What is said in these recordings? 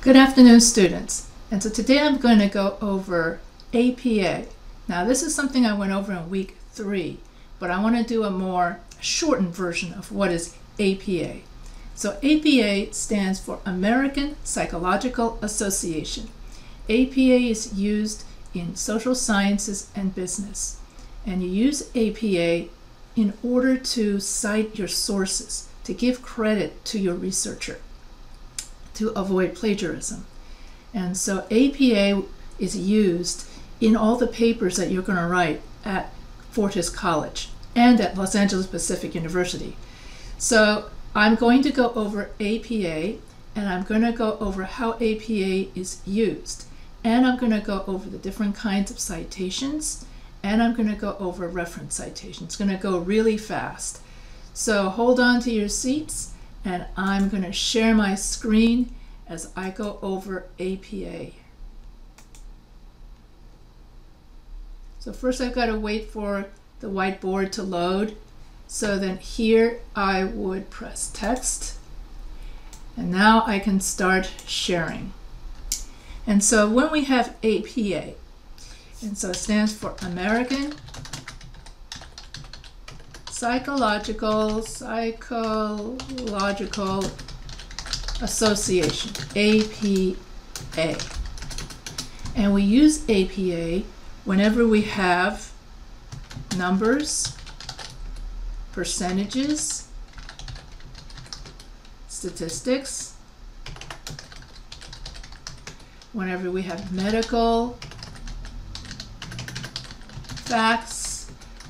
Good afternoon, students. And so today I'm going to go over APA. Now this is something I went over in week 3, but I want to do a more shortened version of what is APA. So APA stands for American Psychological Association. APA is used in social sciences and business. And you use APA in order to cite your sources, to give credit to your researcher, to avoid plagiarism. And so APA is used in all the papers that you're going to write at Fortis College and at Los Angeles Pacific University. So I'm going to go over APA, and I'm going to go over how APA is used, and I'm going to go over the different kinds of citations, and I'm going to go over reference citations. It's going to go really fast. So hold on to your seats, and I'm going to share my screen as I go over APA. So first I've got to wait for the whiteboard to load. So then here I would press text, and now I can start sharing. And so when we have APA, and so it stands for American Psychological Association, APA. And we use APA whenever we have numbers, percentages, statistics, whenever we have medical facts,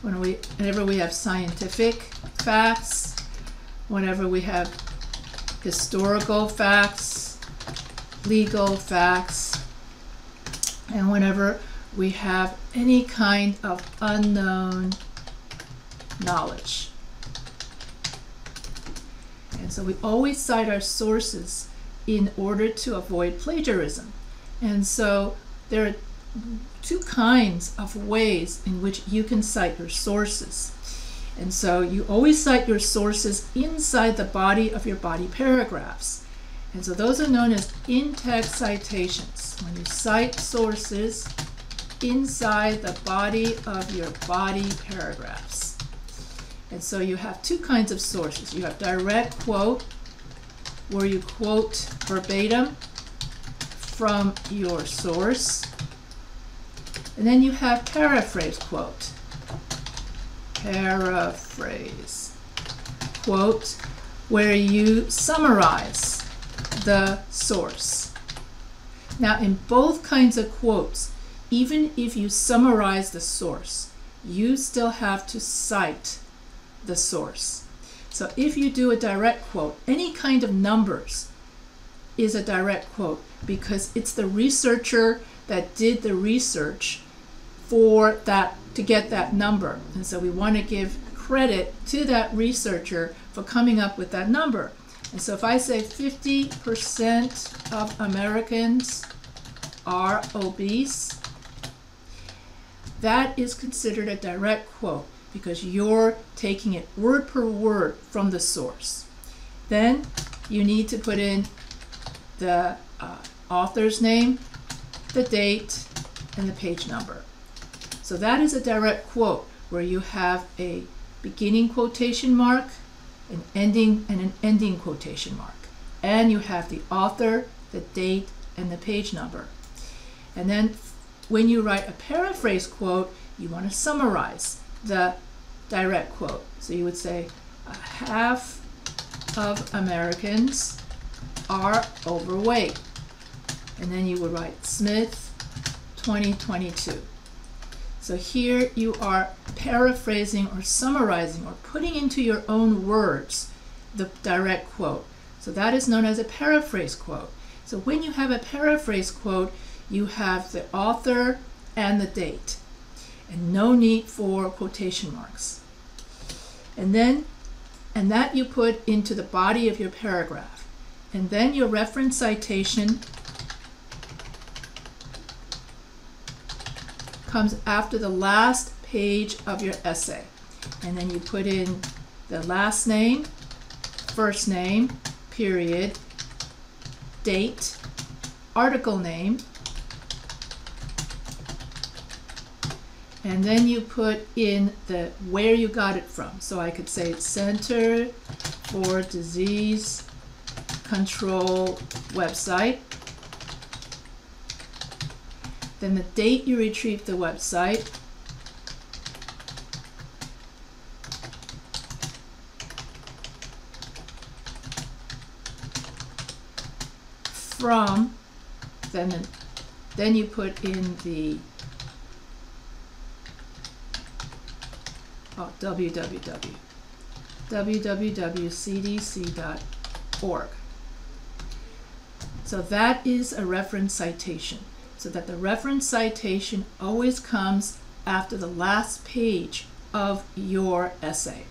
whenever we have scientific facts, whenever we have historical facts, legal facts, and whenever we have any kind of unknown knowledge. And so we always cite our sources in order to avoid plagiarism. And so there are two kinds of ways in which you can cite your sources. And so you always cite your sources inside the body of your body paragraphs. And so those are known as in-text citations. When you cite sources inside the body of your body paragraphs. And so you have two kinds of sources. You have direct quote, where you quote verbatim from your source. And then you have paraphrase quote. Paraphrase quote, where you summarize the source. Now in both kinds of quotes, even if you summarize the source, you still have to cite the source. So if you do a direct quote, any kind of numbers is a direct quote because it's the researcher that did the research for that, to get that number. And so we want to give credit to that researcher for coming up with that number. And so if I say 50% of Americans are obese, that is considered a direct quote because you're taking it word per word from the source. Then you need to put in the author's name, the date, and the page number. So that is a direct quote where you have a beginning quotation mark, an ending quotation mark. And you have the author, the date, and the page number. And then when you write a paraphrase quote, you want to summarize the direct quote. So you would say, half of Americans are overweight. And then you would write Smith 2022. So here you are paraphrasing or summarizing or putting into your own words the direct quote. So that is known as a paraphrase quote. So when you have a paraphrase quote, you have the author and the date, and no need for quotation marks. And that you put into the body of your paragraph. And then your reference citation comes after the last page of your essay. And then you put in the last name, first name, period, date, article name, and then you put in the where you got it from. So I could say Center for Disease Control website. Then the date you retrieved the website. From, then you put in the www.cdc.org. So that is a reference citation, so that the reference citation always comes after the last page of your essay.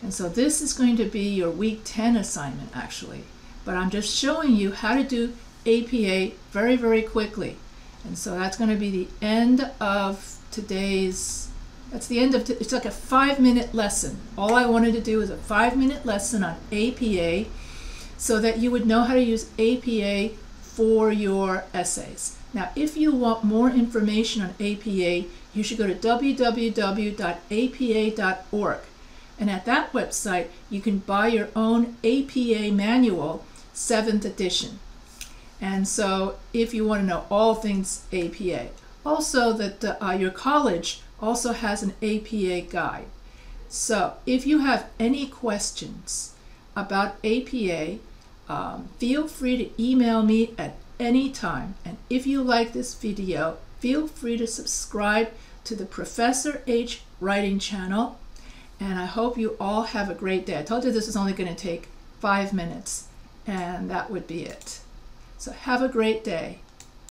And so this is going to be your week 10 assignment actually, but I'm just showing you how to do APA very, very quickly. And so that's going to be the end of today's, it's like a 5-minute lesson. All I wanted to do is a 5-minute lesson on APA so that you would know how to use APA for your essays. Now, if you want more information on APA, you should go to www.apa.org. And at that website, you can buy your own APA manual, 7th edition. And so if you want to know all things APA, also that your college also has an APA guide. So if you have any questions about APA, feel free to email me at any time. And if you like this video, feel free to subscribe to the Professor H Writing channel. And I hope you all have a great day. I told you this is only going to take 5 minutes, and that would be it. So have a great day.